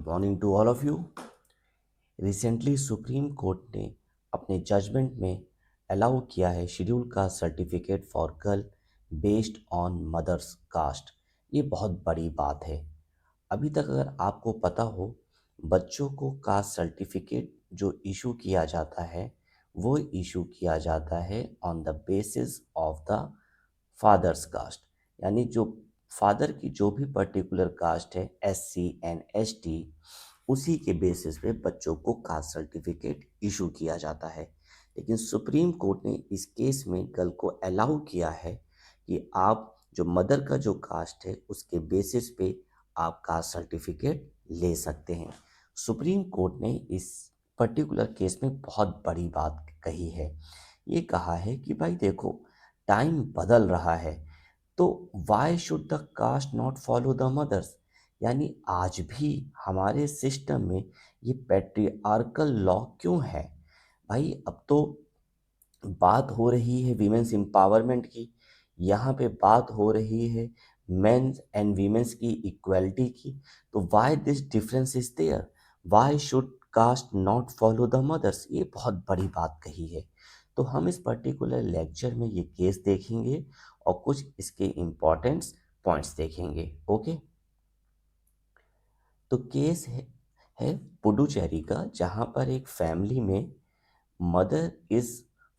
Good morning to all of you. Recently Supreme Court ने अपने judgement में allow किया है schedule caste certificate for girl based on mother's caste. ये बहुत बड़ी बात है। अभी तक अगर आपको पता हो, बच्चों को कास्ट सर्टिफिकेट जो इशू किया जाता है वो इशू किया जाता है on the basis of the father's caste. यानी जो फादर की जो भी पर्टिकुलर कास्ट है, SC एंड ST, उसी के बेसिस पे बच्चों को कास्ट सर्टिफिकेट इशू किया जाता है। लेकिन सुप्रीम कोर्ट ने इस केस में गर्ल को अलाउ किया है कि आप जो मदर का जो कास्ट है उसके बेसिस पे आप कास्ट सर्टिफिकेट ले सकते हैं। सुप्रीम कोर्ट ने इस पर्टिकुलर केस में बहुत बड़ी बात कही है। ये कहा है कि भाई देखो, टाइम बदल रहा है, तो why should the caste not follow the mother's. यानी आज भी हमारे सिस्टम में ये पैट्रियार्कल लॉ क्यों है। भाई अब तो बात हो रही है वीमेंस एम्पावरमेंट की, यहाँ पे बात हो रही है मेंस एंड वीमेंस की इक्वलिटी की। तो why this difference is there, why should caste not follow the mother's. ये बहुत बड़ी बात कही है। तो हम इस पर्टिकुलर लेक्चर में ये केस देखेंगे और कुछ इसके इम्पोर्टेंट्स पॉइंट्स देखेंगे। ओके, तो केस है पुडुचेरी का, जहाँ पर एक फैमिली में mother is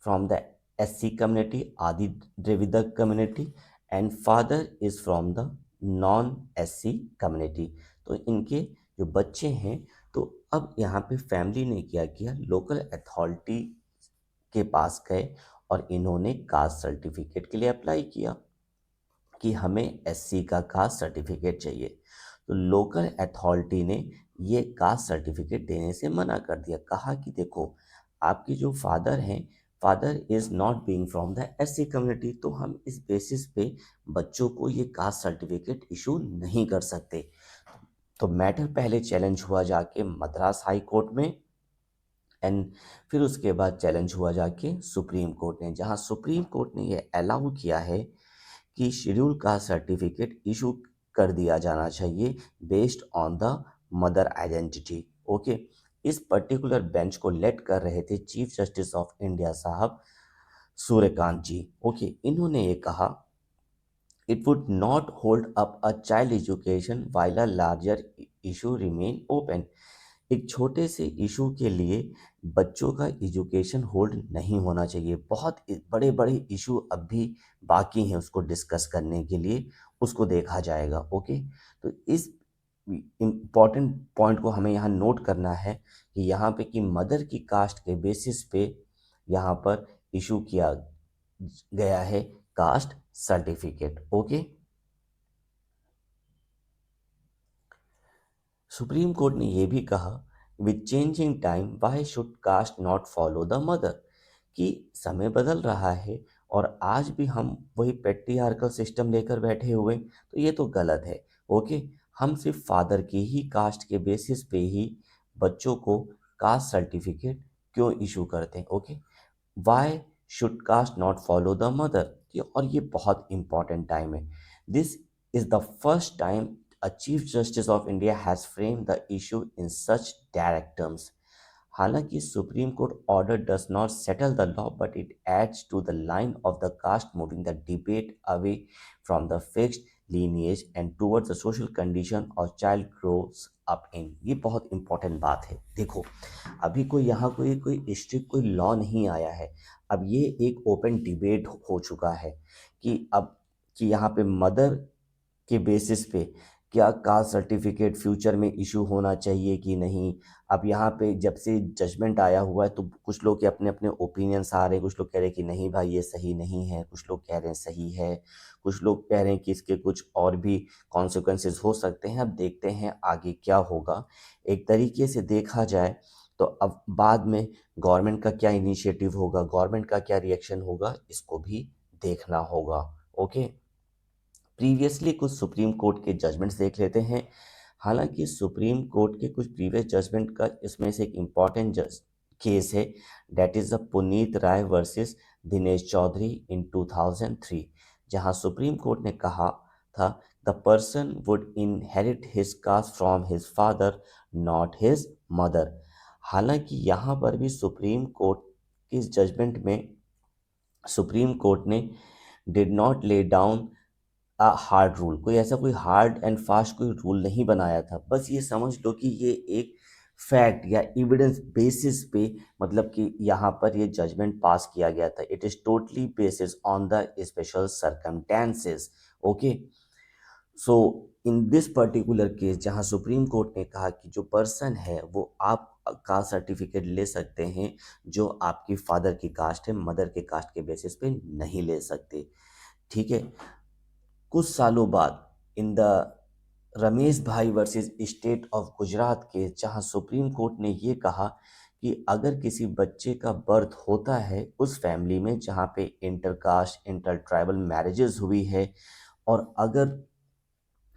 from the SC community, Adi Dravida community, and father is from the non SC community. तो इनके जो बच्चे हैं, तो अब यहाँ पे फैमिली ने क्या किया, लोकल अथॉरिटी के पास गए और इन्होंने कास्ट सर्टिफिकेट के लिए अप्लाई किया कि हमें SC का कास्ट सर्टिफिकेट चाहिए। तो लोकल अथॉरिटी ने ये कास्ट सर्टिफिकेट देने से मना कर दिया। कहा कि देखो, आपके जो फादर हैं, father is not being from the SC community, तो हम इस बेसिस पे बच्चों को ये कास्ट सर्टिफिकेट इशू नहीं कर सकते। तो मैटर पहले चैलेंज हुआ जाके मद्रास हाई कोर्ट में, एंड फिर उसके बाद चैलेंज हुआ जाके सुप्रीम कोर्ट ने, जहाँ सुप्रीम कोर्ट ने ये अलाउ किया है कि शेड्यूल का सर्टिफिकेट इशू कर दिया जाना चाहिए based on the mother identity. Okay, इस पर्टिकुलर बेंच को लेड कर रहे थे चीफ जस्टिस ऑफ इंडिया साहब सूर्यकांत जी। ओके, इन्होंने ये कहा, it would not hold up a child education while a larger issue remain open. एक छोटे से इशू के लिए बच्चों का एजुकेशन होल्ड नहीं होना चाहिए। बहुत बड़े बड़े इशू अब भी बाकी हैं उसको डिस्कस करने के लिए, उसको देखा जाएगा। ओके, तो इस इम्पॉर्टेंट पॉइंट को हमें यहाँ नोट करना है कि यहाँ पे कि मदर की कास्ट के बेसिस पे यहाँ पर इशू किया गया है caste certificate. Okay, Supreme Court ने यह भी कहा, with changing time why should caste not follow the mother, कि समय बदल रहा है और आज भी हम वही पेट्रियार्कल सिस्टम लेकर बैठे हुए, तो ये तो गलत है। ओके, हम सिर्फ फादर की ही कास्ट के बेसिस पे ही बच्चों को कास्ट सर्टिफिकेट क्यों इशू करते हैं। Okay, why should caste not follow the mother, और ये बहुत इंपॉर्टेंट टाइम है। This is the first time a Chief Justice of India has framed the issue in such direct terms. हालांकि Supreme Court order does not settle the law, but it adds to the line of the caste, moving the debate away from the fixed lineage and towards the social condition और child grows up in. ये बहुत important बात है। देखो, अभी कोई यहाँ कोई कोई स्ट्रिक्ट कोई लॉ नहीं आया है। अब ये एक ओपन डिबेट हो चुका है कि अब कि यहाँ पे मदर के बेसिस पे क्या कास्ट सर्टिफिकेट फ्यूचर में इशू होना चाहिए कि नहीं। अब यहाँ पे जब से जजमेंट आया हुआ है, तो कुछ लोग के अपने अपने ओपिनियंस आ रहे हैं। कुछ लोग कह रहे हैं कि नहीं भाई ये सही नहीं है, कुछ लोग कह रहे हैं सही है, कुछ लोग कह रहे हैं कि इसके कुछ और भी कॉन्सिक्वेंसेस हो सकते हैं। अब देखते हैं आगे क्या होगा। एक तरीके से देखा जाए तो अब बाद में गवर्नमेंट का क्या इनिशिएटिव होगा, गवर्नमेंट का क्या रिएक्शन होगा, इसको भी देखना होगा। ओके, प्रीवियसली कुछ सुप्रीम कोर्ट के जजमेंट्स देख लेते हैं। हालांकि सुप्रीम कोर्ट के कुछ प्रीवियस जजमेंट का इसमें से एक इम्पॉर्टेंट केस है, that is the Punit Rai versus Dinesh Chaudhary in 2003, जहां सुप्रीम कोर्ट ने कहा था, the person would inherit his caste from his father, not his mother. हालांकि यहाँ पर भी सुप्रीम कोर्ट की जजमेंट में सुप्रीम कोर्ट ने did not lay down a hard rule, कोई ऐसा कोई हार्ड एंड फास्ट कोई रूल नहीं बनाया था। बस ये समझ लो कि ये एक फैक्ट या एविडेंस बेसिस पे मतलब कि यहाँ पर ये जजमेंट पास किया गया था। It is totally basis on the special circumstances. Okay, so in this particular case जहाँ सुप्रीम कोर्ट ने कहा कि जो पर्सन है वो आप का सर्टिफिकेट ले सकते हैं जो आपकी फादर की कास्ट है, मदर के कास्ट के बेसिस पे नहीं ले सकते। ठीक है, कुछ सालों बाद इन द रमेश भाई versus state of Gujarat case जहां सुप्रीम कोर्ट ने ये कहा कि अगर किसी बच्चे का बर्थ होता है उस फैमिली में जहां पे इंटरकास्ट इंटर ट्राइबल मैरिजेस हुई है, और अगर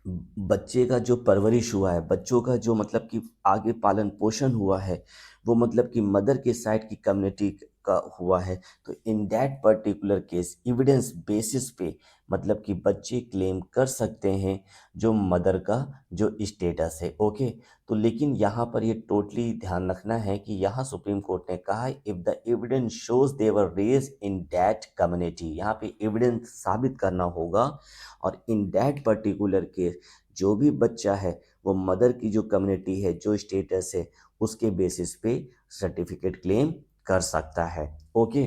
बच्चे का जो परवरिश हुआ है, बच्चों का जो मतलब कि आगे पालन पोषण हुआ है, वो मतलब कि मदर के साइड की कम्युनिटी का हुआ है, तो in that particular case evidence basis पे मतलब कि बच्चे क्लेम कर सकते हैं जो मदर का जो स्टेटस है। ओके, तो लेकिन यहाँ पर ये टोटली ध्यान रखना है कि यहाँ सुप्रीम कोर्ट ने कहा if the evidence shows they were raised in that community, यहाँ पे एविडेंस साबित करना होगा, और इन दैट पर्टिकुलर केस जो भी बच्चा है वो मदर की जो कम्युनिटी है, जो स्टेटस है, उसके बेसिस पे सर्टिफिकेट क्लेम कर सकता है। ओके,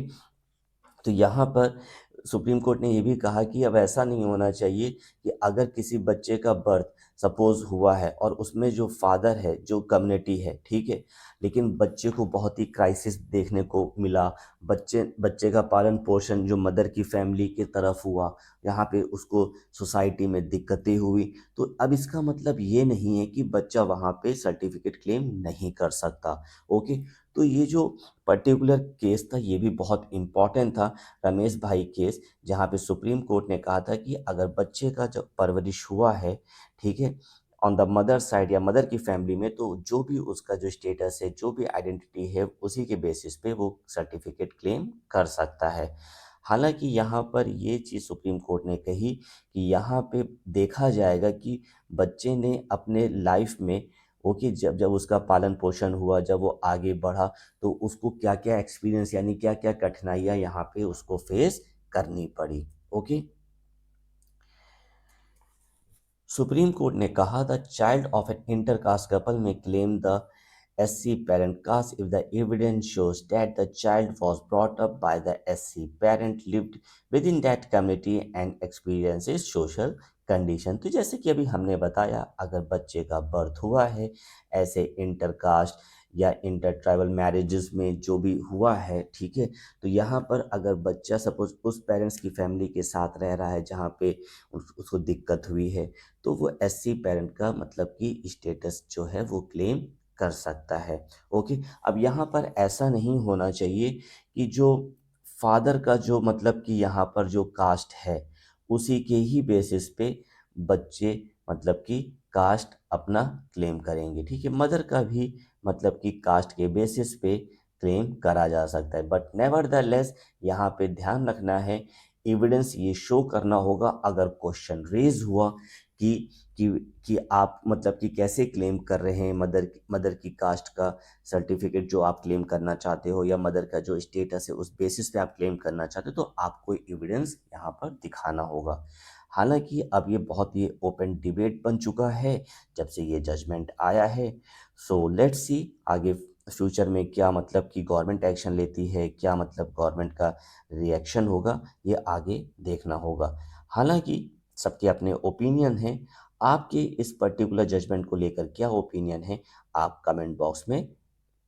तो यहाँ पर सुप्रीम कोर्ट ने ये भी कहा कि अब ऐसा नहीं होना चाहिए कि अगर किसी बच्चे का बर्थ सपोज हुआ है और उसमें जो फादर है जो कम्युनिटी है, ठीक है, लेकिन बच्चे को बहुत ही क्राइसिस देखने को मिला, बच्चे बच्चे का पालन पोषण जो मदर की फैमिली की तरफ हुआ, यहाँ पे उसको सोसाइटी में दिक्कतें हुई, तो अब इसका मतलब ये नहीं है कि बच्चा वहाँ पे सर्टिफिकेट क्लेम नहीं कर सकता। ओके, तो ये जो पर्टिकुलर केस था ये भी बहुत इम्पॉर्टेंट था, रमेश भाई केस, जहाँ पे सुप्रीम कोर्ट ने कहा था कि अगर बच्चे का जब परवरिश हुआ है, ठीक है, ऑन द मदर साइड या मदर की फैमिली में, तो जो भी उसका जो स्टेटस है, जो भी आइडेंटिटी है, उसी के बेसिस पे वो सर्टिफिकेट क्लेम कर सकता है। हालांकि यहाँ पर ये चीज़ सुप्रीम कोर्ट ने कही कि यहाँ पे देखा जाएगा कि बच्चे ने अपने लाइफ में, ओके, जब जब उसका पालन पोषण हुआ, जब वो आगे बढ़ा, तो उसको क्या क्या एक्सपीरियंस यानी क्या क्या कठिनाइयाँ यहाँ पे उसको फेस करनी पड़ी। ओके, सुप्रीम कोर्ट ने कहा the child of an intercaste couple may claim the SC parent caste if the evidence shows that the child was brought up by the SC parent, lived within that community and experiences social condition। तो जैसे कि अभी हमने बताया, अगर बच्चे का birth हुआ है ऐसे इंटरकास्ट या इंटर ट्राइबल मैरिजेस में जो भी हुआ है, ठीक है, तो यहाँ पर अगर बच्चा सपोज उस पेरेंट्स की फैमिली के साथ रह रहा है जहाँ पे उसको दिक्कत हुई है, तो वो SC पेरेंट का मतलब कि स्टेटस जो है वो क्लेम कर सकता है। ओके, अब यहाँ पर ऐसा नहीं होना चाहिए कि जो फादर का जो मतलब कि यहाँ पर जो कास्ट है उसी के ही बेसिस पे बच्चे मतलब कि कास्ट अपना क्लेम करेंगे, ठीक है, मदर का भी मतलब कि कास्ट के बेसिस पे क्लेम करा जा सकता है, बट नेवरदलेस यहाँ पे ध्यान रखना है, एविडेंस ये शो करना होगा अगर क्वेश्चन रेज हुआ कि कि कि आप मतलब कि कैसे क्लेम कर रहे हैं मदर की कास्ट का सर्टिफिकेट जो आप क्लेम करना चाहते हो, या मदर का जो स्टेटस है उस बेसिस पे आप क्लेम करना चाहते हो, तो आपको एविडेंस यहाँ पर दिखाना होगा। हालांकि अब ये बहुत ही ओपन डिबेट बन चुका है जब से ये जजमेंट आया है। सो लेट्स सी आगे फ्यूचर में क्या मतलब कि गवर्नमेंट एक्शन लेती है, क्या मतलब गवर्नमेंट का रिएक्शन होगा, ये आगे देखना होगा। हालांकि सबके अपने ओपिनियन हैं, आपके इस पर्टिकुलर जजमेंट को लेकर क्या ओपिनियन है आप कमेंट बॉक्स में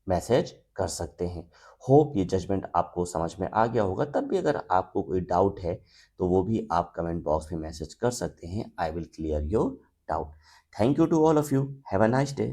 मैसेज कर सकते हैं। होप ये जजमेंट आपको समझ में आ गया होगा, तब भी अगर आपको कोई डाउट है तो वो भी आप कमेंट बॉक्स में मैसेज कर सकते हैं। I will clear your doubt. Thank you to all of you, have a nice day.